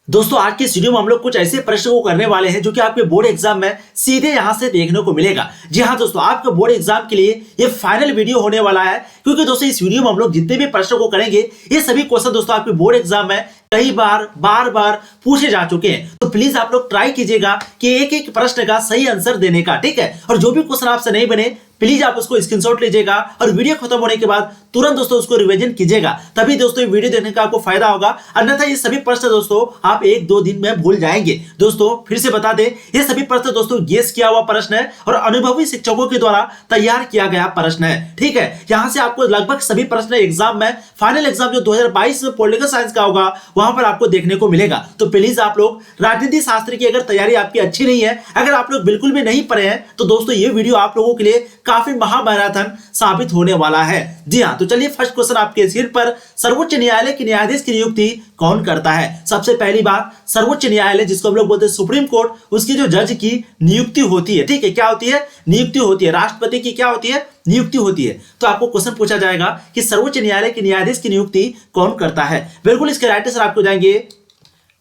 दोस्तों आज के इस वीडियो में हम लोग कुछ ऐसे प्रश्न को करने वाले हैं जो कि आपके बोर्ड एग्जाम में सीधे यहां से देखने को मिलेगा। जी हाँ दोस्तों, आपके बोर्ड एग्जाम के लिए ये फाइनल वीडियो होने वाला है, क्योंकि दोस्तों इस वीडियो में हम लोग जितने भी प्रश्न को करेंगे ये सभी क्वेश्चन दोस्तों आपके बोर्ड एग्जाम में कई बार पूछे जा चुके हैं। तो प्लीज आप लोग ट्राई कीजिएगा कि एक एक प्रश्न का सही आंसर देने का, ठीक है। और जो भी क्वेश्चन आपसे नहीं बने प्लीज आप उसको स्क्रीनशॉट लीजिएगा और वीडियो खत्म होने के बाद तुरंत दोस्तों उसको रिवीजन कीजिएगा, तभी दोस्तों ये वीडियो देखने का आपको फायदा होगा। अन्यथा ये सभी प्रश्न दोस्तों आप एक दो दिन में भूल जाएंगे। दोस्तों फिर से बता दें, ये सभी प्रश्न दोस्तों गेस किया हुआ प्रश्न है और अनुभवी शिक्षकों के द्वारा तैयार किया गया प्रश्न है, ठीक है। यहाँ से आपको लगभग सभी प्रश्न एग्जाम में फाइनल एग्जाम जो 2022 में पॉलिटिकल साइंस का होगा वहां पर आपको देखने को मिलेगा। तो प्लीज आप लोग राजनीति शास्त्र की अगर तैयारी आपकी अच्छी नहीं है, अगर आप लोग बिल्कुल भी नहीं पढ़े हैं, तो दोस्तों ये वीडियो आप लोगों के लिए काफी महामैराथन साबित होने वाला है। जी हाँ, तो चलिए फर्स्ट क्वेश्चन आपके स्क्रीन पर, सर्वोच्च न्यायालय के न्यायाधीश की नियुक्ति कौन करता है। सबसे पहली बात, सर्वोच्च न्यायालय जिसको हम लोग बोलते हैं सुप्रीम कोर्ट, उसकी जो जज की नियुक्ति होती है, ठीक है, क्या होती है? नियुक्ति होती है। राष्ट्रपति की क्या होती है? नियुक्ति होती है। तो आपको क्वेश्चन पूछा जाएगा कि सर्वोच्च न्यायालय के न्यायाधीश की नियुक्ति कौन करता है। बिल्कुल इसके राइट आंसर आपको जाएंगे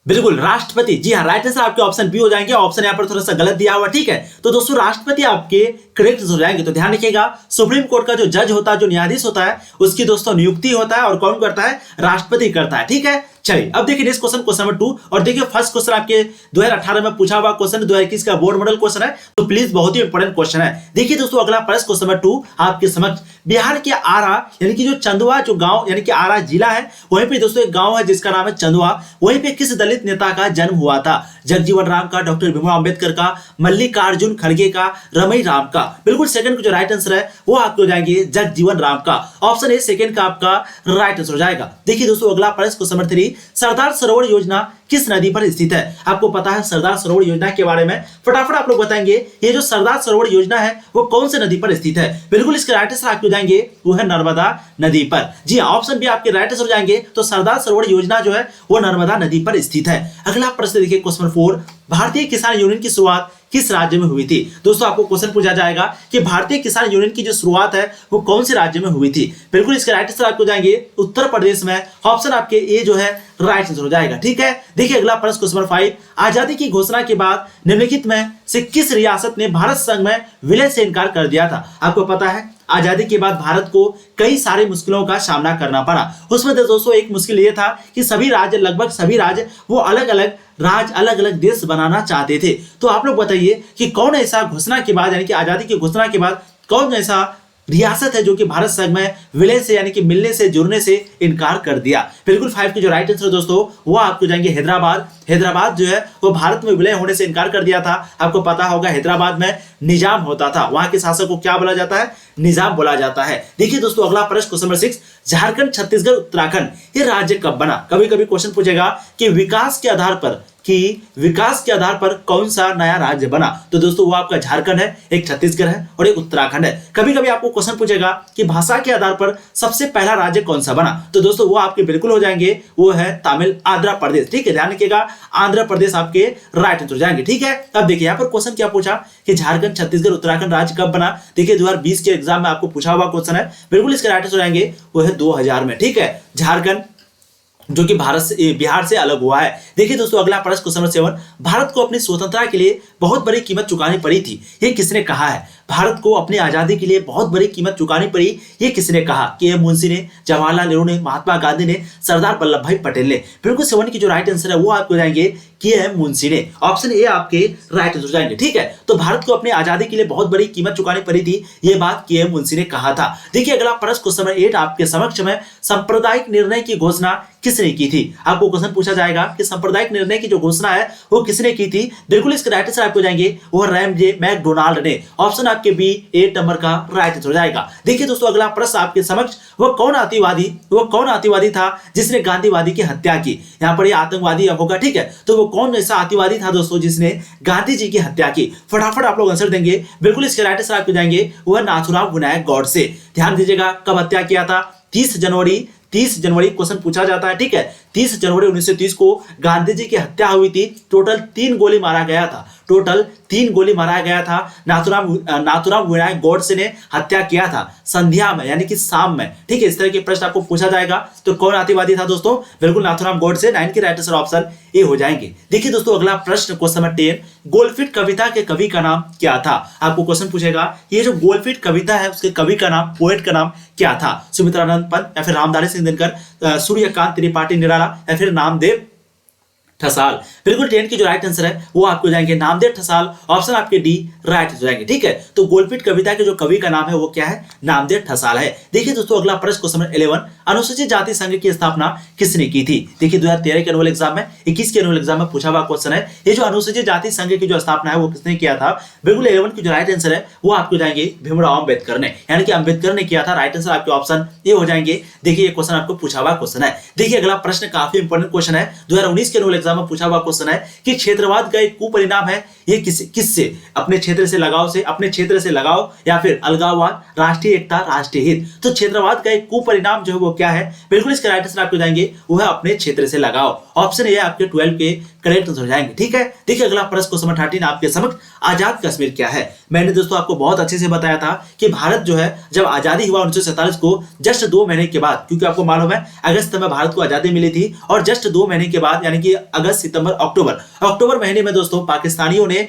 बिल्कुल राष्ट्रपति। जी हाँ, राइट आंसर आपके ऑप्शन बी हो जाएंगे। ऑप्शन यहाँ पर थोड़ा सा गलत दिया हुआ, ठीक है। तो दोस्तों राष्ट्रपति आपके करेक्ट हो जाएंगे। तो ध्यान रखिएगा, सुप्रीम कोर्ट का जो जज होता है, जो न्यायाधीश होता है, उसकी दोस्तों नियुक्ति होता है और कौन करता है? राष्ट्रपति करता है, ठीक है। चलिए अब देखिए नेक्स्ट क्वेश्चन, क्वेश्चन नंबर 2। और देखिए फर्स्ट क्वेश्चन आपके 2018 में पूछा हुआ क्वेश्चन, 2021 का बोर्ड मॉडल क्वेश्चन है, तो प्लीज बहुत ही इंपॉर्टेंट क्वेश्चन है। देखिए दोस्तों अगला प्रश्न क्वेश्चन नंबर 2 आपके समक्ष, बिहार के आरा यानी कि जो चंदवा जो गांव यानी कि आरा जिला है, वहीं पे दोस्तों एक गांव है जिसका नाम है चंदवा, वहीं पे किस दलित नेता का जन्म हुआ था? जगजीवन राम का, डॉक्टर भीमराव अंबेडकर का, मल्लिकार्जुन खड़गे का, रमई राम का। बिल्कुल सेकंड का जो राइट आंसर है वो आपको हो जाएंगे जगजीवन राम का। ऑप्शन ए सेकंड का आपका राइट आंसर हो जाएगा। देखिए दोस्तों अगला प्रश्न क्वेश्चन नंबर 3, सरदार सरोवर योजना किस नदी पर स्थित है? आपको पता है सरदार सरोवर योजना के बारे में, फटाफट आप लोग बताएंगे ये जो सरदार सरोवर योजना है वो कौन से नदी पर स्थित है। बिल्कुल इसके राइट आंसर आपको जाएंगे वो है नर्मदा नदी पर। जी हाँ, ऑप्शन बी आपके राइट आंसर हो जाएंगे। तो सरदार सरोवर योजना जो है वो नर्मदा नदी पर स्थित है। अगला प्रश्न देखिए क्वेश्चन नंबर 4, भारतीय किसान यूनियन की शुरुआत किस राज्य में हुई थी? दोस्तों आपको क्वेश्चन पूछा जाएगा कि भारतीय किसान यूनियन की जो शुरुआत है वो कौन से राज्य में हुई थी। बिल्कुल इसके राइट आंसर आपको जाएंगे उत्तर प्रदेश में। ऑप्शन आपके ए जो है राइट आंसर हो जाएगा, ठीक है। देखिए अगला प्रश्न क्वेश्चन नंबर 5, आजादी की घोषणा के बाद निम्नलिखित में से किस रियासत ने भारत संघ में विलय से इनकार कर दिया था? आपको पता है आजादी के बाद भारत को कई सारे मुश्किलों का सामना करना पड़ा। उसमें दोस्तों एक मुश्किल ये था कि सभी राज्य, लगभग सभी राज्य वो अलग अलग देश बनाना चाहते थे। तो आप लोग बताइए कि कौन ऐसा घोषणा के बाद यानी कि आजादी की घोषणा के बाद कौन ऐसा रियासत है जो कि भारत संघ में विलय से यानी कि मिलने से, जुड़ने से इनकार कर दिया। बिल्कुल 5 की जो राइट आंसर दोस्तों वो आपको जाएंगे हैदराबाद। हैदराबाद जो है वो भारत में विलय होने से इनकार कर दिया था। आपको पता होगा हैदराबाद में निजाम होता था, वहां के शासक को क्या बोला जाता है? निजाम बोला जाता है। देखिए दोस्तों अगला प्रश्न क्वेश्चन नंबर 6, झारखंड, छत्तीसगढ़, उत्तराखंड ये राज्य कब बना? कभी कभी क्वेश्चन पूछेगा कि विकास के आधार पर कौन सा नया राज्य बना? तो दोस्तों वो आपका झारखंड है, एक छत्तीसगढ़ है और एक उत्तराखंड है। कभी कभी आपको क्वेश्चन पूछेगा कि भाषा के आधार पर सबसे पहला राज्य कौन सा बना? तो दोस्तों वो आपके बिल्कुल हो जाएंगे वो है आंध्र प्रदेश, ठीक है। ध्यान रखिएगा आंध्र प्रदेश आपके राइट आंसर जाएंगे, ठीक है। अब देखिए यहाँ पर क्वेश्चन क्या पूछा कि झारखंड, छत्तीसगढ़, उत्तराखंड राज्य कब बना? देखिए 2020 के एग्जाम में आपको पूछा हुआ क्वेश्चन है। बिल्कुल इसके राइट आंसर जाएंगे वो है 2000 में, ठीक है। झारखंड जो कि बिहार से अलग हुआ है। देखिए दोस्तों अगला प्रश्न क्वेश्चन नंबर 7, भारत को अपनी स्वतंत्रता के लिए बहुत बड़ी कीमत चुकानी पड़ी थी, ये किसने कहा है? भारत को अपनी आजादी के लिए बहुत बड़ी कीमत चुकानी पड़ी, ये किसने कहा? के एम मुंशी ने, जवाहरलाल नेहरू ने, महात्मा गांधी ने, सरदार वल्लभ भाई पटेल ने। बिल्कुल 7 की जो राइट आंसर है वो आपको जाएंगे के एम मुंशी ने। ऑप्शन ए आपके राइट आंसर जाएंगे, ठीक है। तो भारत को अपनी आजादी के लिए बहुत बड़ी कीमत चुकानी पड़ी थी, ये बात के एम मुंशी ने कहा था। देखिए अगला प्रश्न क्वेश्चन नंबर 8 आपके समक्ष में, सांप्रदायिक निर्णय की घोषणा किसने की थी? आपको क्वेश्चन पूछा जाएगा कि सांप्रदायिक निर्णय की जो घोषणा है वो किसने की थी। बिल्कुल इसके राइट आंसर आपको जाएंगे वो रैमजे मैकडोनाल्ड ने। ऑप्शन आपके बी 8 नंबर का राइट आंसर हो जाएगा। देखिए दोस्तों अगला प्रश्न आपके समक्ष, वो कौन अतिवादी था जिसने गांधीवादी की हत्या की? यहाँ पर ये आतंकवादी होगा, ठीक है। तो वो कौन ऐसा अतिवादी था दोस्तों जिसने गांधी जी की हत्या की? फटाफट आप लोग आंसर देंगे। बिल्कुल इसके राइट आंसर आपको जाएंगे वो नाथुराम विनायक गॉडसे। ध्यान दीजिएगा कब हत्या किया था? 30 जनवरी क्वेश्चन पूछा जाता है, ठीक है। 30 जनवरी 1930 को गांधी जी की हत्या हुई थी। टोटल 3 गोली मारा गया था। टोटल 3 गोली मारा गया था। नाथुराम विनायक गॉडसे ने हत्या किया था संध्या में यानी कि शाम में। ठीक है, इस तरह के प्रश्न आपको पूछा जाएगा। तो कौन आतंकवादी था दोस्तों? बिल्कुल नाथुराम गॉडसे। 9 की राइट आंसर ऑप्शन ए हो जाएंगे। देखिए दोस्तों अगला प्रश्न क्वेश्चन नंबर 10, गोल्डफिट कविता के कवि का नाम क्या था? आपको क्वेश्चन पूछेगा ये जो गोल्डफिट कविता है उसके कवि का नाम, पोएट का नाम क्या था? सुमित्रानंद पंत या फिर रामधारी सिंह दिनकर, सूर्यकांत त्रिपाठी निराला या फिर नामदेव ठसाल। बिल्कुल 10 की जो राइट आंसर है वो आपको जाएंगे नामदेव ठसाल। ऑप्शन आपके डी राइट हो जाएंगे। ठीक है, तो गोल्डफिट कविता के जो कवि का नाम है वो क्या है? नामदेव ठसाल है। देखिए दोस्तों अगला प्रश्न क्वेश्चन नंबर 11, अनुसूचित जाति संघ की स्थापना किसने की थी? देखिए 2013 के एनुअल एग्जाम में, 21 के एनुअल एग्जाम में पूछा हुआ क्वेश्चन है। ये जो अनुसूचित जाति संघ की जो स्थापना है वो किसने किया था? बिल्कुल 11 की जो राइट आंसर है वो आपको जाएंगे भीमराव अम्बेडकर ने, यानी कि अम्बेडकर ने किया था। राइट आंसर आपके ऑप्शन ये हो जाएंगे। देखिए ये क्वेश्चन आपको पूछा हुआ क्वेश्चन है। देखिए अगला प्रश्न काफी इंपॉर्टेंट क्वेश्चन है, 2019 के एनुअल एग्जाम में पूछा हुआ क्वेश्चन है कि क्षेत्रवाद का एक कुपरिणाम है ये किससे? अपने क्षेत्र से लगाव से, अपने क्षेत्र से लगाव या फिर अलगाववाद, राष्ट्रीय एकता, राष्ट्रीय हित। तो क्षेत्रवाद का एक कुपरिणाम जो है वो क्या है? बिल्कुल इसका राइट आंसर आपको जाएंगे वो है अपने क्षेत्र से लगाव। ऑप्शन ए आपके 12 के करेक्ट आंसर हो जाएंगे। ठीक है, देखिए अगला प्रश्न क्वेश्चन नंबर 13 आपके समक्ष, आजाद कश्मीर क्या है? मैंने दोस्तों आपको बहुत अच्छे से बताया था कि भारत जो है जब आजादी हुआ 1947 को जस्ट 2 महीने के बाद, क्योंकि आपको मालूम है अगस्त में भारत को आजादी मिली थी और जस्ट 2 महीने के बाद यानी कि अगस्त, सितंबर, अक्टूबर महीने में दोस्तों पाकिस्तानियों ने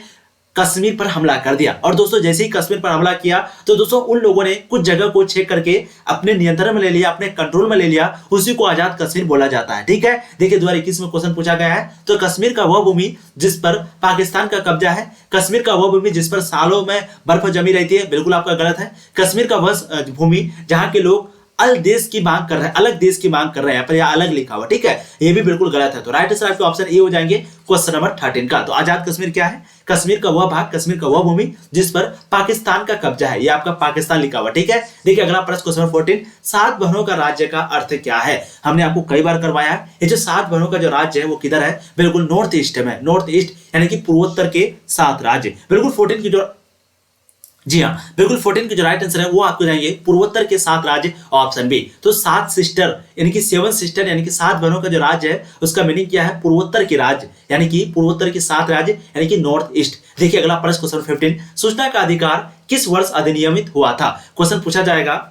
कश्मीर पर हमला कर दिया। और दोस्तों जैसे ही कश्मीर पर हमला किया तो दोस्तों उन लोगों ने कुछ जगह को चेक करके अपने नियंत्रण में ले लिया, अपने कंट्रोल में ले लिया, उसी को आजाद कश्मीर बोला जाता है। ठीक है, देखिए 2021 में क्वेश्चन पूछा गया है। तो कश्मीर का वह भूमि जिस पर पाकिस्तान का कब्जा है, कश्मीर का वह भूमि जिस पर सालों में बर्फ जमी रहती है, बिल्कुल आपका गलत है। कश्मीर का वह भूमि जहां के लोग अलग देश की मांग कर रहे हैं, अलग देश की मांग कर रहे हैं, पर यह अलग लिखा हुआ। ठीक है, ये भी बिल्कुल गलत है। तो राइट आंसर आपके ऑप्शन ए हो जाएंगे क्वेश्चन नंबर 13 का। तो आजाद कश्मीर क्या है? कश्मीर का वह भाग, कश्मीर का वह भूमि जिस पर पाकिस्तान का कब्जा है, ये आपका पाकिस्तान लिखा हुआ। ठीक है, देखिए अगला प्रश्न क्वेश्चन नंबर 14, 7 बहनों का राज्य का अर्थ क्या है? हमने आपको कई बार करवाया है। ये जो 7 बहनों का जो राज्य है वो किधर है? बिल्कुल नॉर्थ ईस्ट में, नॉर्थ ईस्ट यानी कि पूर्वोत्तर के 7 राज्य। बिल्कुल 14 की जो, जी हाँ बिल्कुल 14 की जो राइट आंसर है वो आपको जाएंगे पूर्वोत्तर के 7 राज्य, ऑप्शन बी। तो 7 सिस्टर यानी कि 7 सिस्टर यानी कि 7 बहनों का जो राज्य है उसका मीनिंग क्या है? पूर्वोत्तर के राज्य, यानी कि पूर्वोत्तर के 7 राज्य यानी कि नॉर्थ ईस्ट। देखिए अगला प्रश्न क्वेश्चन 15, सूचना का अधिकार किस वर्ष अधिनियमित हुआ था? क्वेश्चन पूछा जाएगा।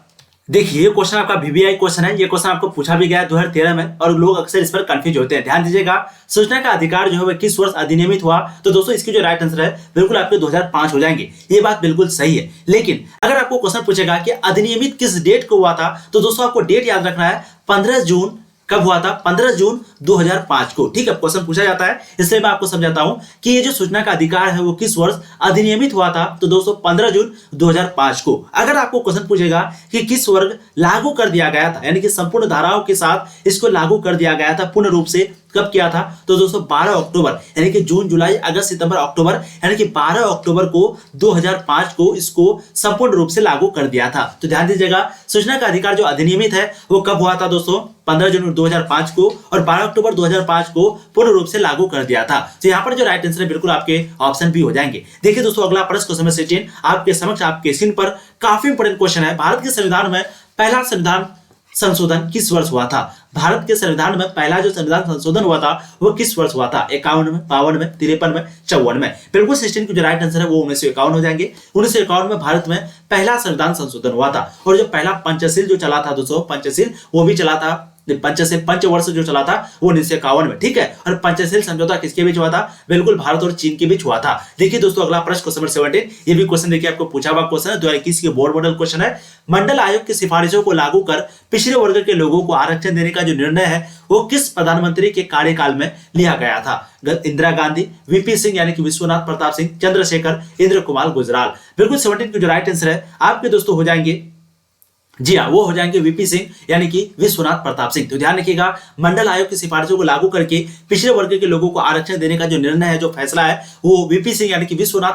देखिए ये क्वेश्चन आपका वीवीआई क्वेश्चन है, ये क्वेश्चन आपको पूछा भी गया है 2013 में और लोग अक्सर इस पर कंफ्यूज होते हैं। ध्यान दीजिएगा, सूचना का अधिकार जो है किस वर्ष अधिनियमित हुआ? तो दोस्तों इसकी जो राइट आंसर है बिल्कुल आपके 2005 हो जाएंगे। ये बात बिल्कुल सही है, लेकिन अगर आपको क्वेश्चन पूछेगा कि अधिनियमित किस डेट को हुआ था, तो दोस्तों आपको डेट याद रखना है 15 जून। कब हुआ था? 15 जून 2005 को। ठीक है, क्वेश्चन पूछा जाता है इसलिए मैं आपको समझाता हूं कि ये जो सूचना का अधिकार है वो किस वर्ष अधिनियमित हुआ था। तो दोस्तों 15 जून 2005 को। अगर आपको क्वेश्चन पूछेगा कि किस वर्ग लागू कर दिया गया था, यानी कि संपूर्ण धाराओं के साथ इसको लागू कर दिया गया था पूर्ण रूप से, कब किया था? तो दोस्तों 12 अक्टूबर, यानी कि जून, जुलाई, अगस्त, सितंबर, अक्टूबर, यानी कि 12 अक्टूबर को 2005 को इसको संपूर्ण रूप से लागू कर दिया था। तो ध्यान दीजिएगा, सूचना का अधिकार जो अधिनियमित है वो कब हुआ था दोस्तों? 15 जून 2005 को, और 12 अक्टूबर 2005 को पूर्ण रूप से लागू कर दिया था। तो यहाँ पर जो राइट आंसर है बिल्कुल आपके ऑप्शन बी हो जाएंगे। देखिए दोस्तों अगला प्रश्न क्वेश्चन नंबर 16 आपके समक्ष, आपके स्क्रीन पर काफी इंपोर्टेंट क्वेश्चन है। भारत के संविधान में पहला संविधान संशोधन किस वर्ष हुआ था? भारत के संविधान में पहला जो संविधान संशोधन हुआ था वो किस वर्ष हुआ था? 51 में, 52 में, 53 में, 54 में। बिल्कुल 16 की जो राइट आंसर है वो 1951 हो जाएंगे। 1951 में भारत में पहला संविधान संशोधन हुआ था। और जो पहला पंचशील जो चला था दोस्तों, पंचशील वो भी चला था, पंचशील पंचवर्ष जो चला था वो 1951 में। ठीक है, और पंचशील समझौता किसके बीच हुआ था? बिल्कुल भारत और चीन के बीच हुआ था। देखिए दोस्तों अगला प्रश्न क्वेश्चन नंबर 17, ये भी क्वेश्चन देखिए आपको पूछा हुआ क्वेश्चन है, 2021 के बोर्ड मॉडल क्वेश्चन है। मंडल आयोग की सिफारिशों को लागू कर पिछड़े वर्ग के लोगों को आरक्षण देने का जो निर्णय है वो किस प्रधानमंत्री के कार्यकाल में लिया गया था? इंदिरा गांधी, वीपी सिंह यानी कि विश्वनाथ प्रताप सिंह, चंद्रशेखर, इंद्र कुमार गुजराल। बिल्कुल 17 की जो राइट आंसर है आपके दोस्तों हो जाएंगे, जी हाँ वो हो जाएंगे वीपी सिंह यानी कि विश्वनाथ प्रताप सिंह। तो ध्यान रखिएगा, मंडल आयोग की सिफारिशों को लागू करके पिछड़े वर्ग के लोगों को आरक्षण देने का जो निर्णय है, जो फैसला है, वो वीपी सिंह यानी कि विश्वनाथ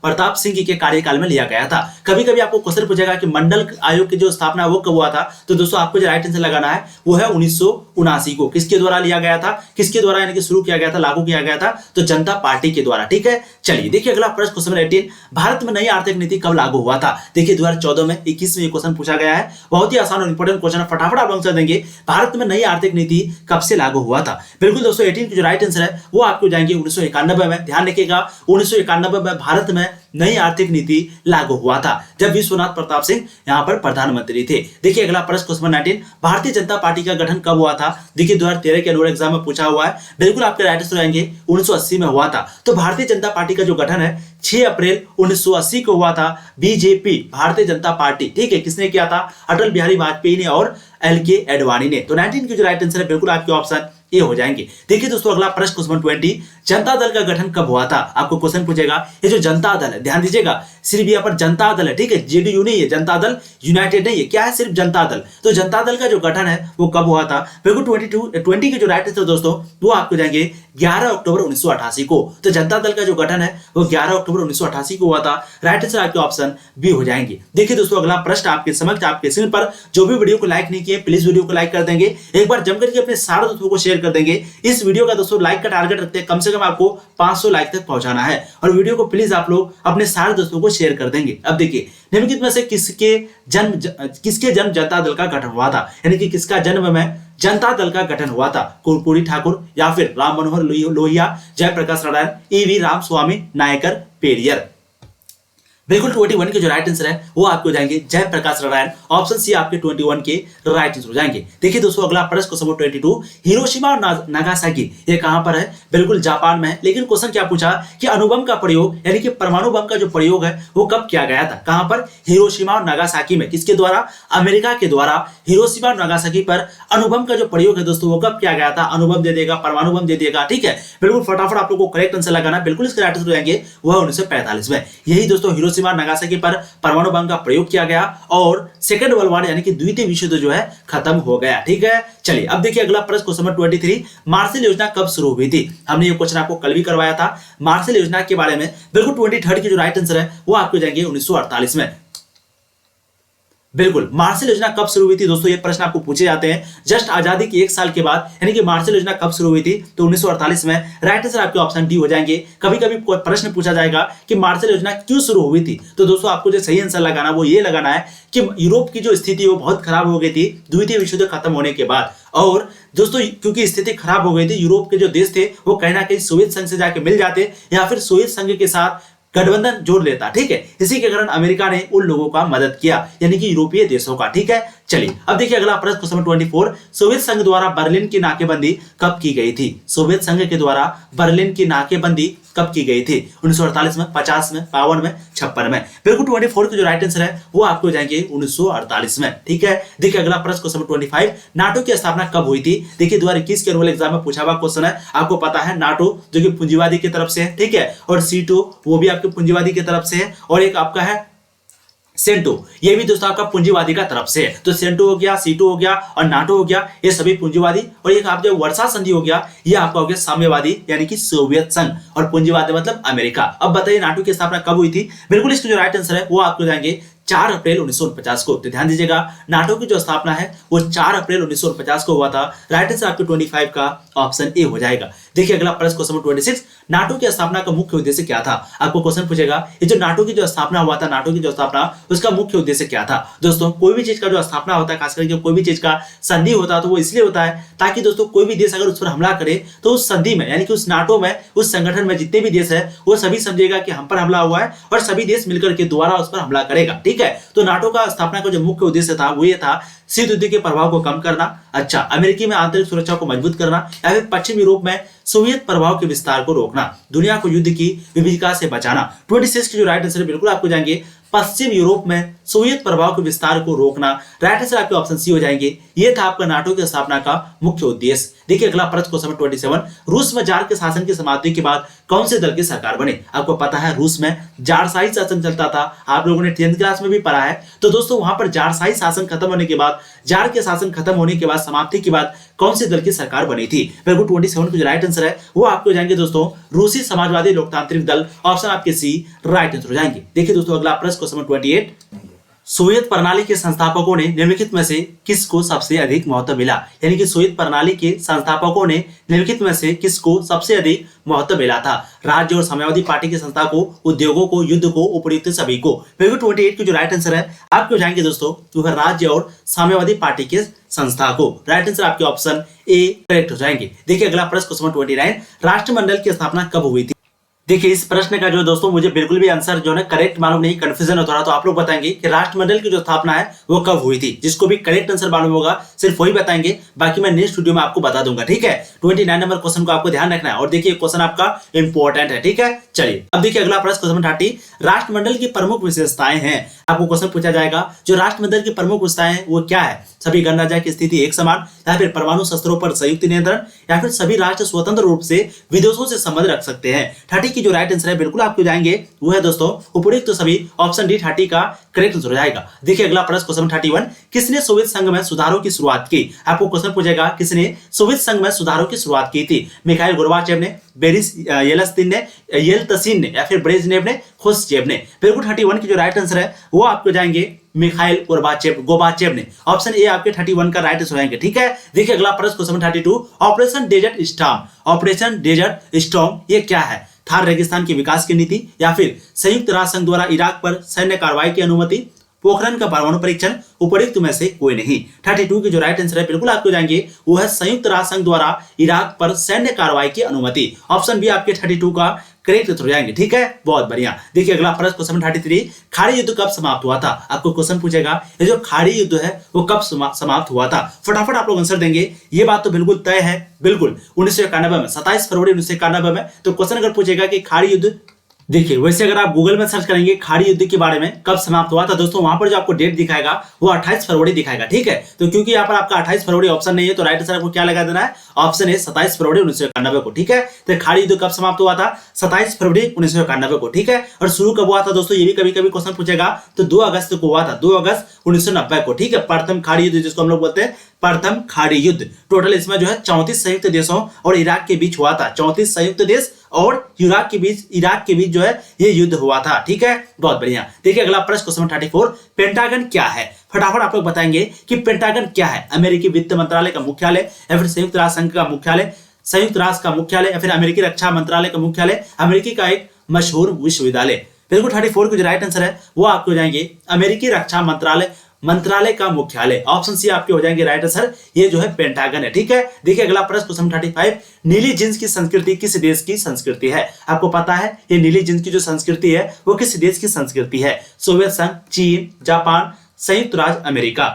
प्रताप सिंह के कार्यकाल में लिया गया था। कभी कभी आपको क्वेश्चन पूछेगा कि मंडल आयोग की जो स्थापना वो कब हुआ था? तो दोस्तों आपको जो राइट आंसर लगाना है वो है 1979 को। किसके द्वारा लिया गया था? किसके द्वारा यानी कि शुरू किया गया था, लागू किया गया था? तो जनता पार्टी के द्वारा। ठीक है, चलिए देखिए अगला प्रश्न क्वेश्चन 18, भारत में नई आर्थिक नीति कब लागू हुआ था? देखिए 2014 में, 21 में ये क्वेश्चन पूछा गया गया है। बहुत ही आसान और इंपॉर्टेंट क्वेश्चन है, फटाफट आप आंसर देंगे। भारत में नई आर्थिक नीति कब से लागू हुआ था? बिल्कुल दोस्तों 18 की जो राइट आंसर है वो आपको जाएंगे 1991 में। ध्यान रखिएगा 1991 में भारत में नई आर्थिक नीति लागू हुआ था, जब विश्वनाथ प्रताप सिंह यहां पर प्रधानमंत्री थे। देखिए अगला प्रश्न क्वेश्चन 19, भारतीय जनता पार्टी का गठन कब हुआ था? देखिए 2013 के एनुअल एग्जाम में पूछा हुआ है। बिल्कुल आपके राइट आंसर आएंगे 1980 में हुआ था। तो भारतीय जनता पार्टी का जो गठन है 6 अप्रैल 1980 को हुआ था। बीजेपी भारतीय जनता पार्टी, ठीक है, किसने किया था? अटल बिहारी वाजपेयी ने और एल.के. एडवाणी ने। तो 19 की जो राइट आंसर है बिल्कुल आपके ऑप्शन ये हो जाएंगे। देखिए दोस्तों अगला प्रश्न क्वेश्चन 20, जनता दल का गठन कब हुआ था? आपको क्वेश्चन पूछेगा। ये जो जनता दल है, ध्यान दीजिएगा, सिर्फ यहाँ पर जनता दल है, ठीक है, जेडीयू नहीं है, जनता दल यूनाइटेड नहीं है, क्या है? सिर्फ जनता दल। तो जनता दल का जो गठन है वो कब हुआ था? बिल्कुल 20 की जो राइट आंसर दोस्तों वो आपको जाएंगे 11 अक्टूबर 1988 को। तो जनता दल का जो गठन है वो 11 अक्टूबर 1988 को हुआ था। राइट आंसर आपके ऑप्शन बी हो जाएंगे। देखिए दोस्तों अगला प्रश्न आपके समक्ष आपके स्क्रीन पर, जो भी वीडियो को लाइक नहीं किए प्लीज वीडियो को लाइक कर देंगे, एक बार जम करके अपने सारे दोस्तों को शेयर कर देंगे। इस वीडियो का दोस्तों लाइक का टारगेट रखते हैं, कम से कम आपको 500 लाइक तक पहुंचाना है, और वीडियो को प्लीज आप लोग अपने सारे दोस्तों को शेयर कर देंगे। अब देखिए निम्नलिखित में से किसके जन्म जनता दल का गठन हुआ था? यानी कि किसका जन्म में जनता दल का गठन हुआ था? कर्पूरी ठाकुर, या फिर राम मनोहर लोहिया, जयप्रकाश नारायण, ई.वी. रामस्वामी नायकर पेरियर। बिल्कुल 21 के जो राइट आंसर है वो आपको जाएंगे जयप्रकाश नारायण। ऑप्शन सी आपके 21 के राइट आंसर हो जाएंगे। देखिए दोस्तों अगला प्रश्न क्वेश्चन 22, हिरोशिमा और नागासाकी ये कहां पर है? बिल्कुल जापान में है। लेकिन क्वेश्चन क्या पूछा कि अणुबम का प्रयोग यानी कि परमाणु बम का जो प्रयोग है वो कब किया गया था? कहां पर? हिरोशिमा और नागासाकी में। किसके द्वारा? अमेरिका के द्वारा हिरोशिमा और नागासाकी पर अणुबम का जो प्रयोग है दोस्तों वो कब किया गया था? अणुबम दे देगा, परमाणु बम दे देगा, ठीक है। बिल्कुल फटाफट आप लोग को करेक्ट आंसर लगाना। बिल्कुल इसके राइट आंसर हो जाएंगे वह 1945 में। यही दोस्तों हिरोशिमा नागासाकी पर परमाणु बम का प्रयोग किया गया और सेकंड वर्ल्ड वॉर यानी कि द्वितीय विश्व युद्ध जो है खत्म हो गया, ठीक है। चलिए अब देखिए अगला प्रश्न क्वेश्चन नंबर 23, मार्शल योजना कब शुरू हुई थी? हमने ये क्वेश्चन आपको कल भी करवाया था मार्शल योजना के बारे में। बिल्कुल 23 की जो राइट आंसर है वो आपको जाएंगे 1948 में। बिल्कुल मार्शल योजना कब शुरू हुई थी दोस्तों? ये प्रश्न आपको पूछे जाते हैं जस्ट आजादी के 1 साल के बाद, यानी कि मार्शल योजना कब शुरू हुई थी? तो 1948 में। राइट आंसर आपके ऑप्शन डी हो जाएंगे। कभी कभी कोई प्रश्न पूछा जाएगा कि मार्शल योजना क्यों शुरू हुई थी, तो दोस्तों आपको जो सही आंसर लगाना वो ये लगाना है कि यूरोप की जो स्थिति वो बहुत खराब हो गई थी द्वितीय विश्व युद्ध खत्म होने के बाद। और दोस्तों क्योंकि स्थिति खराब हो गई थी, यूरोप के जो देश थे वो कहीं ना कहीं सोवियत संघ से जाके मिल जाते या फिर सोवियत संघ के साथ गठबंधन जोड़ लेता, ठीक है। इसी के कारण अमेरिका ने उन लोगों का मदद किया, यानी कि यूरोपीय देशों का, ठीक है। चलिए अब देखिए अगला प्रश्न क्वेश्चन नंबर 24, सोवियत संघ द्वारा बर्लिन की नाकेबंदी कब की गई थी? सोवियत संघ के द्वारा बर्लिन की नाकेबंदी कब की गई थी? 1948 में, 50 में, 52 में, 56 में। बिल्कुल 24 के जो राइट आंसर है वो आपको जाएंगे 1948 में, ठीक है। देखिए अगला प्रश्न क्वेश्चन नंबर 25, नाटो की स्थापना कब हुई थी? देखिए 2021 के एनुअल एग्जाम में पूछा हुआ क्वेश्चन है। आपको पता है नाटो जो कि पूंजीवादी की तरफ से है, ठीक है, और सीटो वो भी आपके पूंजीवादी की तरफ से है, और एक आपका है सेंटो, ये भी दोस्तों आपका पूंजीवादी का तरफ से है। तो सेंटो हो गया, सीटो हो गया और नाटो हो गया, ये सभी पूंजीवादी। और एक आपका वर्सा संधि हो गया, ये आपका हो गया साम्यवादी यानी कि सोवियत संघ, और पूंजीवादी मतलब अमेरिका। अब बताइए नाटो की स्थापना कब हुई थी? बिल्कुल इसका जो राइट आंसर है वो आपको जाएंगे 4 अप्रैल 1949 को। तो ध्यान दीजिएगा नाटो की जो स्थापना है वो 4 अप्रैल 1949 को हुआ था। राइट आंसर आपके 25 का ऑप्शन ए हो जाएगा। देखिए अगला प्रश्न क्वेश्चन नंबर 26, नाटो की स्थापना का मुख्य उद्देश्य क्या था? आपको क्वेश्चन पूछेगा ये जो नाटो की जो स्थापना हुआ था, नाटो की जो स्थापना, उसका मुख्य उद्देश्य क्या था? दोस्तों कोई भी चीज का जो स्थापना होता है, खास करके कोई भी चीज का संधि होता है, तो वो इसलिए होता है ताकि दोस्तों कोई भी देश अगर उस पर हमला करे तो उस संधि में यानी कि उस नाटो में, उस संगठन में जितने भी देश है वो सभी समझेगा कि हम पर हमला हुआ है और सभी देश मिलकर के दोबारा उस पर हमला करेगा, ठीक है। तो नाटो का स्थापना का जो मुख्य उद्देश्य था वो ये था शीत युद्ध के प्रभाव को कम करना, अच्छा अमेरिकी में आंतरिक सुरक्षा को मजबूत करना, या फिर पश्चिम यूरोप में सोवियत प्रभाव के विस्तार को रोकना, दुनिया को युद्ध की विभीषिका से बचाना। 26 की जो राइट आंसर बिल्कुल आपको जाएंगे पश्चिम यूरोप में सोवियत प्रभाव के विस्तार को रोकना। राइट आंसर आपके ऑप्शन सी हो जाएंगे। ये था आपका नाटो की स्थापना का मुख्य उद्देश्य। देखिए अगला प्रश्न क्वेश्चन 27, रूस में जार के शासन की समाप्ति के बाद कौन से दल की सरकार बने? आपको पता है रूस में जारशाही शासन चलता था, आप लोगों ने 10th क्लास में भी पढ़ा है। तो दोस्तों वहां पर जारशाही शासन खत्म होने के बाद, जार के शासन खत्म होने के बाद, समाप्ति के बाद कौन से दल की सरकार बनी थी? बिल्कुल 27 का जो राइट आंसर है वो आपको जाएंगे दोस्तों रूसी समाजवादी लोकतांत्रिक दल। ऑप्शन आपके सी राइट आंसर हो जाएंगे। देखिए दोस्तों अगला प्रश्न क्वेश्चन 28, सोवियत प्रणाली के संस्थापकों ने निम्नलिखित में से किसको सबसे अधिक महत्व मिला? यानी कि सोवियत प्रणाली के संस्थापकों ने निम्नलिखित में से किसको सबसे अधिक महत्व मिला था? राज्य और साम्यवादी पार्टी की संस्था को, उद्योगों को, युद्ध को, उपयुक्त सभी को। बिल्कुल 28 की जो राइट आंसर है आपको जाएंगे दोस्तों वो है राज्य और साम्यवादी पार्टी के संस्था को। राइट आंसर आपके ऑप्शन ए करेक्ट हो जाएंगे। देखिए अगला प्रश्न क्वेश्चन 29, राष्ट्रमंडल की स्थापना कब हुई थी? देखिए इस प्रश्न का जो दोस्तों मुझे बिल्कुल भी आंसर जो है करेक्ट मालूम नहीं, कंफ्यूजन होता रहा, तो आप लोग बताएंगे कि राष्ट्रमंडल की जो स्थापना है वो कब हुई थी। जिसको भी करेक्ट आंसर मालूम होगा सिर्फ वही बताएंगे, बाकी मैं नेक्स्ट वीडियो में आपको बता दूंगा। ठीक है, 29 नंबर क्वेश्चन को आपको ध्यान रखना है और देखिए क्वेश्चन आपका इंपॉर्टेंट है। ठीक है, चलिए अब देखिए अगला प्रश्न क्वेश्चन 30, राष्ट्रमंडल की प्रमुख विशेषताएं हैं। आपको क्वेश्चन पूछा जाएगा जो राष्ट्रमंडल की प्रमुख विशेषताएं हैं वो क्या है? सभी गणराज्य की स्थिति एक समान, या फिर परमाणु शस्त्रों पर संयुक्त नियंत्रण, या फिर सभी राष्ट्र स्वतंत्र रूप से विदेशों से संबंध रख सकते हैं। 30 की जो राइट आंसर है बिल्कुल आपको जाएंगे वो है दोस्तों उपयुक्त तो सभी, ऑप्शन डी 30 का करेक्ट आंसर हो जाएगा। देखिए अगला प्रश्न क्वेश्चन 31, किसने सोवियत संघ में सुधारों की शुरुआत की? आपको क्वेश्चन पूछेगा किसने सोवियत संघ में सुधारों की शुरुआत की थी? मिखाइल गोर्बाचेव ने, बोरिस येल्त्सिन ने, येल्त्सिन ने, या फिर ब्रेजनेव ने, खुश्चेव ने? बिल्कुल 31 की जो राइट आंसर है वो आपको जाएंगे मिखाइल गोर्बाचेव ने। ऑप्शन ए आपके 31 का राइट आंसर रहेंगे। ठीक है, देखिए अगला प्रश्न question 32, operation desert storm. Operation desert storm ये क्या है? थार रेगिस्तान के विकास की नीति, या फिर संयुक्त राष्ट्र संघ द्वारा इराक पर सैन्य कार्रवाई की अनुमति, पोखरण का परमाणु परीक्षण, उपयुक्त में से कोई नहीं। 32 की जो राइट आंसर है बिल्कुल आपको जाएंगे वो है संयुक्त राष्ट्र संघ द्वारा इराक पर सैन्य कार्रवाई की अनुमति। ऑप्शन बी आपके 32 का करेक्ट हो जाएंगे। ठीक है, बहुत बढ़िया। देखिए अगला प्रश्न क्वेश्चन 33, खाड़ी युद्ध कब समाप्त हुआ था? आपको क्वेश्चन पूछेगा ये जो खाड़ी युद्ध है वो कब समाप्त हुआ था? फटाफट आप लोग आंसर देंगे। ये बात तो बिल्कुल तय है, बिल्कुल 1991 में, 27 फरवरी 1991 में। तो क्वेश्चन अगर पूछेगा कि खाड़ी युद्ध, देखिए वैसे अगर आप गूगल में सर्च करेंगे खाड़ी युद्ध के बारे में कब समाप्त हुआ था दोस्तों, वहां पर जो आपको डेट दिखाएगा वो 28 फरवरी दिखाएगा। ठीक है, तो क्योंकि यहाँ पर आपका 28 फरवरी ऑप्शन नहीं है तो राइट आंसर आपको क्या लगा देना है? ऑप्शन है 27 फरवरी 1991 को। ठीक है, तो खाड़ी युद्ध कब समाप्त हुआ था? 27 फरवरी 1991 को। ठीक है, और शुरू कब हुआ था दोस्तों ये भी कभी कभी क्वेश्चन पूछेगा, तो 2 अगस्त को हुआ था, 2 अगस्त 1990 को। ठीक है, प्रथम खाड़ी युद्ध जिसको हम लोग बोलते हैं प्रथम खाड़ी युद्ध। टोटल इसमें जो है 34 संयुक्त देशों और इराक के बीच हुआ था। 34 संयुक्त देश और इराक के बीच जो है ये युद्ध हुआ था। ठीक है, बहुत बढ़िया। देखिए अगला प्रश्न क्वेश्चन 34, पेंटागन क्या है? फटाफट आप लोग बताएंगे कि पेंटागन क्या है? अमेरिकी वित्त मंत्रालय का मुख्यालय, या फिर संयुक्त राष्ट्र संघ का मुख्यालय, संयुक्त राष्ट्र का मुख्यालय, या फिर अमेरिकी रक्षा मंत्रालय का मुख्यालय, अमेरिकी का एक मशहूर विश्वविद्यालय? बिल्कुल 34 की जो राइट आंसर है वो आपको जाएंगे अमेरिकी रक्षा मंत्रालय का मुख्यालय। ऑप्शन सी आपके हो जाएंगे राइट आंसर, ये जो है पेंटागन है। ठीक है, देखिए अगला प्रश्न क्वेश्चन 35, नीली जींस की संस्कृति किस देश की संस्कृति है? आपको पता है ये नीली जींस की जो संस्कृति है वो किस देश की संस्कृति है? सोवियत संघ, चीन, जापान, संयुक्त राज्य अमेरिका?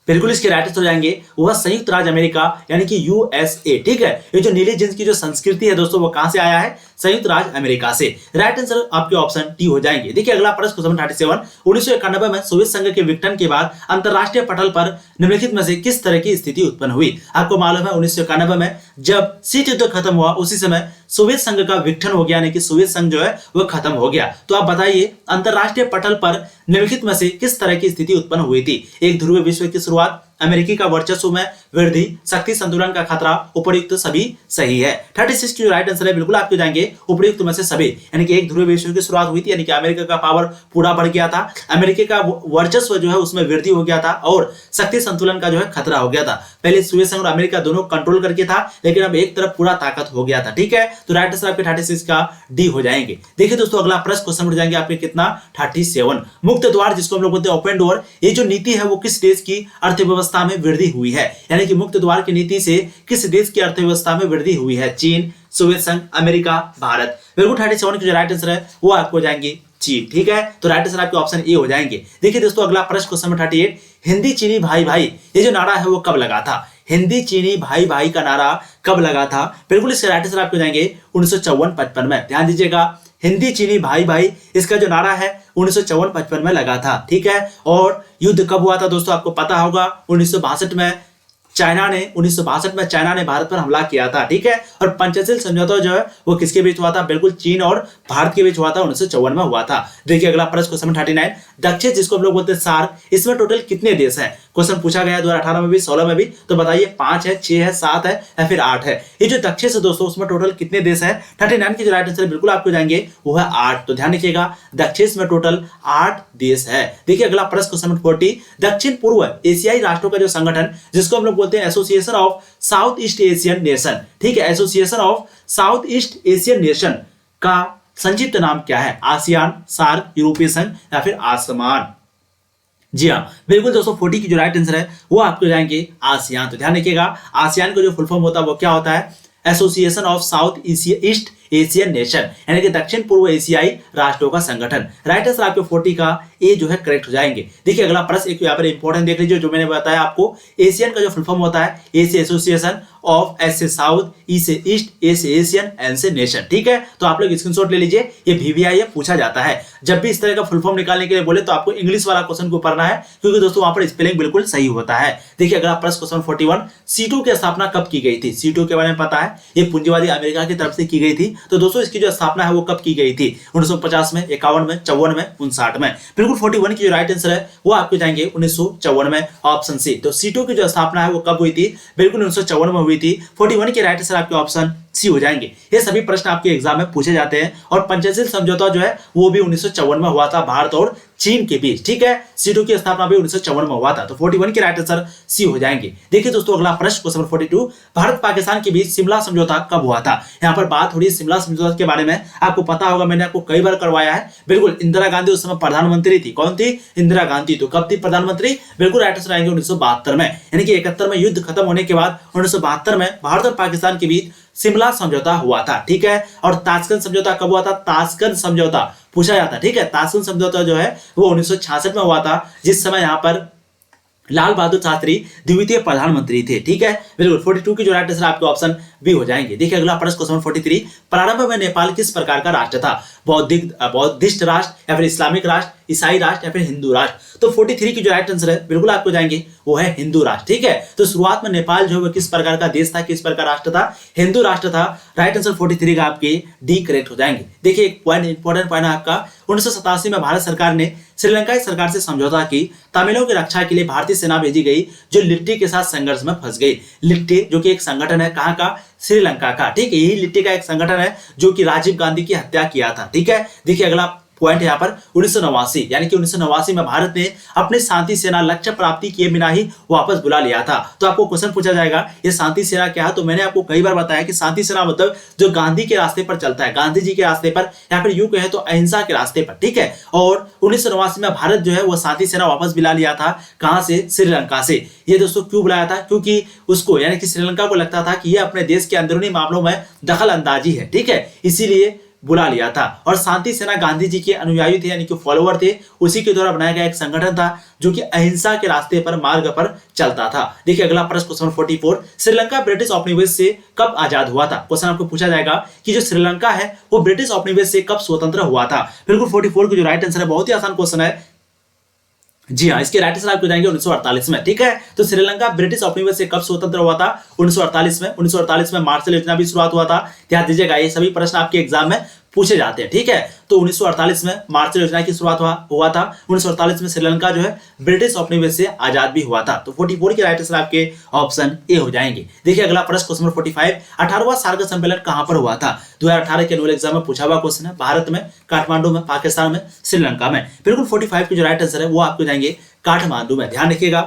बिल्कुल इसके राइट आंसर हो जाएंगे वह संयुक्त राज्य अमेरिका यानी कि यूएसए। ठीक है, ये जो नीली जींस की जो संस्कृति है दोस्तों वो कहां से आया है? संयुक्त राज्य अमेरिका से। राइट आंसर आपके ऑप्शन डी हो जाएंगे। देखिए अगला प्रश्न क्वेश्चन 37, 1991 में सोवियत संघ के विघटन के बाद अंतरराष्ट्रीय पटल पर निम्नलिखित में से किस तरह की स्थिति उत्पन्न हुई? आपको मालूम है 1991 में जब शीत युद्ध खत्म हुआ उसी समय सोवियत संघ का विघटन हो गया, यानी कि सोवियत संघ जो है वो खत्म हो गया। तो आप बताइए अंतरराष्ट्रीय पटल पर निम्नलिखित में से किस तरह की स्थिति उत्पन्न हुई थी? एक ध्रुवीय विश्व की शुरुआत, अमेरिकी का वर्चस्व में वृद्धि, शक्ति संतुलन का खतरा, उपयुक्त सभी सही है। 36 की जो राइट आंसर है बिल्कुल आपके जाएंगे उपयुक्त में से सभी, यानी कि एक ध्रुवीय विश्व की शुरुआत हुई थी, यानी कि अमेरिका का पावर पूरा बढ़ गया था, अमेरिका का वर्चस्व जो है उसमें वृद्धि हो गया था और शक्ति संतुलन का जो है खतरा हो गया था। पहले सोवियत संघ और अमेरिका दोनों कंट्रोल करके था, लेकिन अब एक तरफ पूरा ताकत हो गया था। ठीक है, तो राइट आंसर आपके 36 का डी हो जाएंगे। देखिए दोस्तों अगला प्रश्न क्वेश्चन उठ जाएंगे आपके कितना? 37। मुक्त द्वार जिसको हम लोग बोलते हैं ओपन डोर, ये जो नीति है वो किस देश की अर्थव्यवस्था में वृद्धि हुई है? यानी कि मुक्त द्वार की नीति से किस देश की अर्थव्यवस्था में वृद्धि हुई है? चीन, सोवियत संघ, अमेरिका, भारत? बिल्कुल 37 की जो राइट आंसर है वो आपको जाएंगे चीन। ठीक है, तो राइट आंसर आपके ऑप्शन ए हो जाएंगे। देखिए दोस्तों अगला प्रश्न क्वेश्चन 38, हिंदी चीनी भाई भाई ये जो नारा है वो कब लगा था? हिंदी चीनी भाई भाई का नारा कब लगा था? बिल्कुल इसके राइट आंसर आपको जाएंगे 1954-55 में। ध्यान दीजिएगा, हिंदी चीनी भाई भाई इसका जो नारा है 1954-55 में लगा था। ठीक है, और युद्ध कब हुआ था दोस्तों आपको पता होगा? 1962 में चाइना ने भारत पर हमला किया था। ठीक है, और पंचशील समझौता जो है वो किसके बीच हुआ था? बिल्कुल चीन और भारत के बीच हुआ था, 1954 में हुआ था। देखिए अगला प्रश्न क्वेश्चन 39, दक्षिण जिसको हम लोग बोलते हैं सार्क, इसमें टोटल कितने देश हैं? क्वेश्चन पूछा गया 2018 में भी, 16 में भी, तो बताइए 5 है, 6 है, 7 है या फिर 8 है। ये जो दक्षिण है दोस्तों उसमें टोटल कितने देश है? 39 की जो राइट आंसर बिल्कुल आपको जाएंगे वो है 8। तो ध्यान रखिएगा दक्षिण में टोटल 8 देश है। देखिए अगला प्रश्न क्वेश्चन नंबर 40, दक्षिण पूर्व एशियाई राष्ट्रों का जो संगठन जिसको हम लोग बोलते हैं association of south east Asian nation, ठीक है, association of south east Asian nation का संक्षिप्त नाम क्या है? आसियान, सार्क, यूरोपीय संघ या फिर आसमान? जी हाँ बिल्कुल दोस्तों, 40 की जो राइट आंसर है वो आपको जाएंगे आसियान। तो ध्यान रखिएगा आसियान का जो फुल फॉर्म होता है वो क्या होता है? Association of south east Asian nation, यानी कि दक्षिण पूर्व एशियाई राष्ट्रों का संगठन। राइट आंसर आपके 40 का ए जो है करेक्ट हो जाएंगे। देखिए अगला प्रश्न एक यहाँ पर इंपॉर्टेंट देख लीजिए, जो मैंने बताया आपको एशियन का जो फुल फॉर्म होता है ए से एसोसिएशन ऑफ, एस से साउथ, ई से ईस्ट, ए से एशियन, एन से नेशन, ठीक है। तो आप लोग स्क्रीनशॉट ले लीजिए, ये VVI पूछा जाता है। जब भी इस तरह का फुल फॉर्म निकालने के लिए बोले तो आपको इंग्लिश वाला क्वेश्चन को पढ़ना है, क्योंकि दोस्तों वहां पर स्पेलिंग बिल्कुल सही होता है। देखिए अगला प्रश्न क्वेश्चन 41, C2 की स्थापना कब की गई थी? C2 के बारे में पता है, ये पूंजीवादी अमेरिका की तरफ से की गई थी। तो दोस्तों इसकी जो स्थापना है वो कब की गई थी? 1950 में, 51 में, 54 में, 59 में? बिल्कुल 41 की जो राइट आंसर है वो आपको जाएंगे 1954 में, ऑप्शन सी। तो C2 की जो स्थापना है वो कब हुई थी? बिल्कुल 1954 में हुई थी। 41 के राइट आंसर आपके ऑप्शन सी हो जाएंगे। ये सभी प्रश्न आपके एग्जाम में पूछे जाते हैं। और पंचशील समझौता जो है वो भी 1954 में हुआ था भारत और चीन के बीच, ठीक है। C2 की स्थापना भी 1954 में हुआ था। तो 41 के राइट आंसर सी हो जाएंगे। देखिए दोस्तों अगला प्रश्न क्वेश्चन नंबर 42, भारत पाकिस्तान के बीच शिमला समझौता कब हुआ था? यहाँ पर बात हो रही है शिमला समझौता के बारे में। आपको पता होगा मैंने आपको कई बार करवाया है। बिल्कुल इंदिरा गांधी उस समय प्रधानमंत्री थी। कौन थी? इंदिरा गांधी। तो कब थी प्रधानमंत्री? बिल्कुल राइट आंसर आएंगे 1972 में, यानी कि 71 में युद्ध खत्म होने के बाद 1972 में भारत और पाकिस्तान के बीच शिमला समझौता हुआ था, ठीक है। और ताशकंद समझौता कब हुआ था? ताशकंद समझौता पूछा जाता है, ठीक है। ताशकंद समझौता जो है वो 1966 में हुआ था, जिस समय यहाँ पर लाल बहादुर शास्त्री द्वितीय प्रधानमंत्री थे, ठीक है। बिल्कुल 42 की जो राइट आंसर आपके ऑप्शन बी हो जाएंगे। देखिए अगला प्रश्न क्वेश्चन 43, प्रारंभ में नेपाल किस प्रकार का राष्ट्र था? बौद्धिस्ट राष्ट्र या फिर इस्लामिक राष्ट्र, ईसाई राष्ट्र या फिर हिंदू राष्ट्र? तो 43 की जो राइट आंसर है बिल्कुल आपको जाएंगे वो है हिंदू राष्ट्र, ठीक है। तो शुरुआत में नेपाल जो है किस प्रकार का देश था, किस प्रकार राष्ट्र था? हिंदू राष्ट्र था। राइट आंसर 43 का आपके डी करेक्ट हो जाएंगे। देखिए एक पॉइंट इंपॉर्टेंट पॉइंट है आपका, 1987 में भारत सरकार ने श्रीलंका सरकार से समझौता की। तमिलों की रक्षा के लिए भारतीय सेना भेजी गई जो लिट्टी के साथ संघर्ष में फंस गई। लिट्टी जो कि एक संगठन है, कहाँ का? श्रीलंका का, ठीक है। यही लिट्टी का एक संगठन है जो कि राजीव गांधी की हत्या किया था, ठीक है। देखिए अगला पॉइंट यहाँ पर 1989, यानी कि 1989 में भारत ने अपनी शांति सेना लक्ष्य प्राप्ति किए बिना ही वापस बुला लिया था। तो आपको क्वेश्चन पूछा जाएगा ये शांति सेना क्या है? तो मैंने आपको कई बार बताया कि शांति सेना मतलब जो गांधी के रास्ते पर चलता है, गांधी जी के रास्ते पर, या फिर यूं कहे तो अहिंसा के रास्ते पर, ठीक है। और 1989 में भारत जो है वो शांति सेना वापस बुला लिया था। कहां से? श्रीलंका से। ये दोस्तों क्यों बुलाया था? क्योंकि उसको यानी कि श्रीलंका को लगता था कि ये अपने देश के अंदरूनी मामलों में दखल अंदाजी है, ठीक है, इसीलिए बुला लिया था। और शांति सेना गांधी जी के अनुयायी थे, यानी कि फॉलोवर थे। उसी के द्वारा बनाया गया एक संगठन था जो कि अहिंसा के रास्ते पर, मार्ग पर चलता था। देखिए अगला प्रश्न क्वेश्चन 44, श्रीलंका ब्रिटिश उपनिवेश से कब आजाद हुआ था? क्वेश्चन आपको पूछा जाएगा कि जो श्रीलंका है वो ब्रिटिश उपनिवेश से कब स्वतंत्र हुआ था? बिल्कुल 44 की जो राइट आंसर है, बहुत ही आसान क्वेश्चन है। जी हाँ, इसके राइट आंसर आपको जाएंगे 1948 में, ठीक है। तो श्रीलंका ब्रिटिश उपनिवेश से कब स्वतंत्र हुआ था? 1948 में। 1948 में मार्शल योजना भी शुरुआत हुआ था। ध्यान दीजिएगा ये सभी प्रश्न आपके एग्जाम में पूछे जाते हैं, ठीक है। तो 1948 में मार्शल योजना की शुरुआत हुआ था। 1948 में श्रीलंका जो है ब्रिटिश उपनिवेश से आजाद भी हुआ था। तो 44 के राइट आंसर आपके ऑप्शन ए हो जाएंगे। देखिए अगला प्रश्न क्वेश्चन नंबर 45, 18वां सार्क सम्मेलन कहां पर हुआ था? 2018 के एनुअल एग्जाम में पूछा हुआ क्वेश्चन है। भारत में, काठमांडू में, पाकिस्तान में, श्रीलंका में? बिल्कुल 45 की जो राइट आंसर है वो आपको जाएंगे काठमांडू में। ध्यान रखिएगा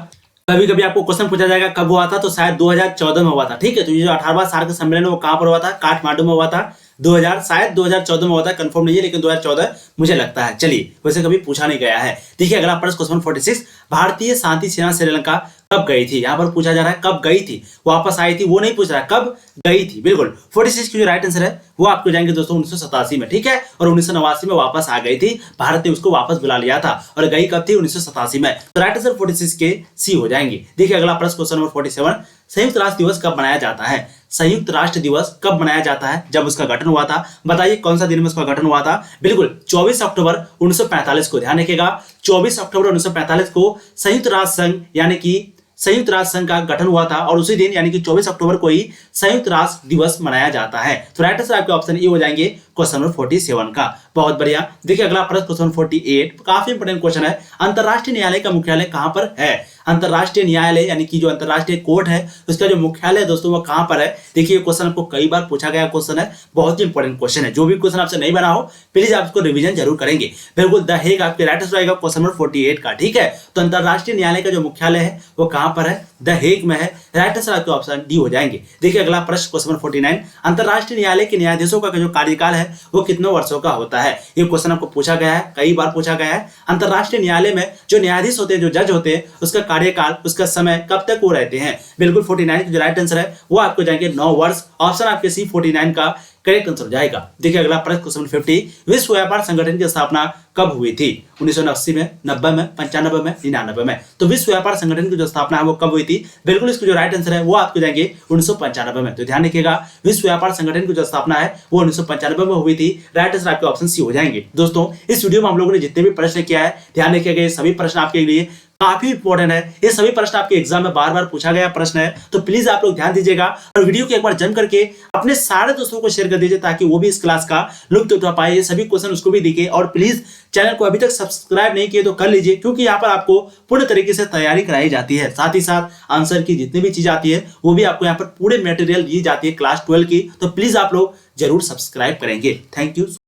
कभी कभी आपको क्वेश्चन पूछा जाएगा कब हुआ था, तो शायद 2014 में हुआ था, ठीक है। तो ये जो 18वां सार्क सम्मेलन है वो कहां पर हुआ था? काठमांडू में हुआ था। 2014 में हुआ था, कंफर्म नहीं है, लेकिन 2014 मुझे लगता है। चलिए, वैसे कभी पूछा नहीं गया है। देखिए अगला प्रश्न क्वेश्चन 46, भारतीय शांति सेना श्रीलंका कब गई थी? यहां पर पूछा जा रहा है कब गई थी, वापस आई थी, वो नहीं पूछ रहा है, कब गई थी। बिल्कुल 46 की जो राइट आंसर है वो आपको जाएंगे दोस्तों 1987 में, ठीक है। और 1989 में वापस आ गई थी, भारत ने उसको वापस बुला लिया था। और गई कब थी? 1987 में। तो राइट आंसर 46 के सी हो जाएंगे। देखिए अगला प्रश्न क्वेश्चन नंबर 47, संयुक्त राष्ट्र दिवस कब मनाया जाता है? संयुक्त राष्ट्र दिवस कब मनाया जाता है? जब उसका गठन हुआ था, बताइए कौन सा दिन में उसका गठन हुआ था? बिल्कुल 24 अक्टूबर 1945 को। ध्यान रखिएगा 24 अक्टूबर 1945 को संयुक्त राष्ट्र संघ यानी कि संयुक्त राष्ट्र संघ का गठन हुआ था। और उसी दिन यानी कि 24 अक्टूबर को ही संयुक्त राष्ट्र दिवस मनाया जाता है। तो राइट आंसर आपके ऑप्शन ए हो जाएंगे क्वेश्चन नंबर 47 का। बहुत बढ़िया। देखिए अगला प्रश्न क्वेश्चन 48, काफी इंपोर्टेंट क्वेश्चन है। अंतरराष्ट्रीय न्यायालय का मुख्यालय कहां पर है? अंतर्राष्ट्रीय न्यायालय यानी कि जो अंतर्राष्ट्रीय कोर्ट है उसका जो मुख्यालय है दोस्तों वो कहां पर है। देखिए क्वेश्चन आपको कई बार पूछा गया क्वेश्चन है, बहुत ही इंपॉर्टेंट क्वेश्चन है। जो भी क्वेश्चन आपसे नहीं बना हो प्लीज आप इसको रिवीजन जरूर करेंगे। बिल्कुल द हेग आपके राइट आंसर आएगा क्वेश्चन नंबर 48 का। ठीक है, तो अंतर्राष्ट्रीय न्यायालय का जो मुख्यालय है वो कहां पर है, द हेग में है। राइट आंसर आपके ऑप्शन डी हो जाएंगे। देखिए अगला प्रश्न क्वेश्चन नंबर 49, अंतर्राष्ट्रीय न्यायालय के न्यायाधीशों का जो कार्यकाल है वो कितने वर्षों का होता है। ये क्वेश्चन आपको पूछा गया है, कई बार पूछा गया है। अंतर्राष्ट्रीय न्यायालय में जो न्यायाधीश होते हैं, जो जज होते हैं, उसका कार्यकाल, उसका समय कब तक वो रहते हैं। बिल्कुल 49 का जो राइट आंसर है वो आपको जाएंगे 9 वर्ष। ऑप्शन आपके सी 49 का करेक्ट आंसर जाएगा। देखिए अगला प्रश्न क्वेश्चन 50, विश्व व्यापार संगठन की स्थापना कब हुई थी। 1980 में, 90 में, 95 में, 99 में। तो विश्व व्यापार संगठन की जो स्थापना है वो कब हुई थी। बिल्कुल इसको जो राइट आंसर है वो आपको जाएंगे 1995 में। तो ध्यान रखिएगा विश्व व्यापार संगठन की जो स्थापना है वो 1995 में हुई थी। राइट आंसर आपके ऑप्शन सी हो जाएंगे। दोस्तों इस वीडियो में हम लोगों ने जितने भी प्रश्न किया है ध्यान रखिएगा, ये सभी प्रश्न आपके लिए काफी इंपॉर्टेंट है। ये सभी प्रश्न आपके एग्जाम में बार बार पूछा गया प्रश्न है, तो प्लीज आप लोग ध्यान दीजिएगा और वीडियो को एक बार जम करके अपने सारे दोस्तों को शेयर कर दीजिए ताकि वो भी इस क्लास का लुत्फ उठा पाए, ये सभी क्वेश्चन उसको भी दिखे। और प्लीज चैनल को अभी तक सब्सक्राइब नहीं किए तो कर लीजिए, क्योंकि यहाँ पर आपको पूर्ण तरीके से तैयारी कराई जाती है। साथ ही साथ आंसर की जितनी भी चीज आती है वो भी आपको यहाँ पर पूरे मटेरियल दी जाती है क्लास 12 की। तो प्लीज आप लोग जरूर सब्सक्राइब करेंगे। Thank you.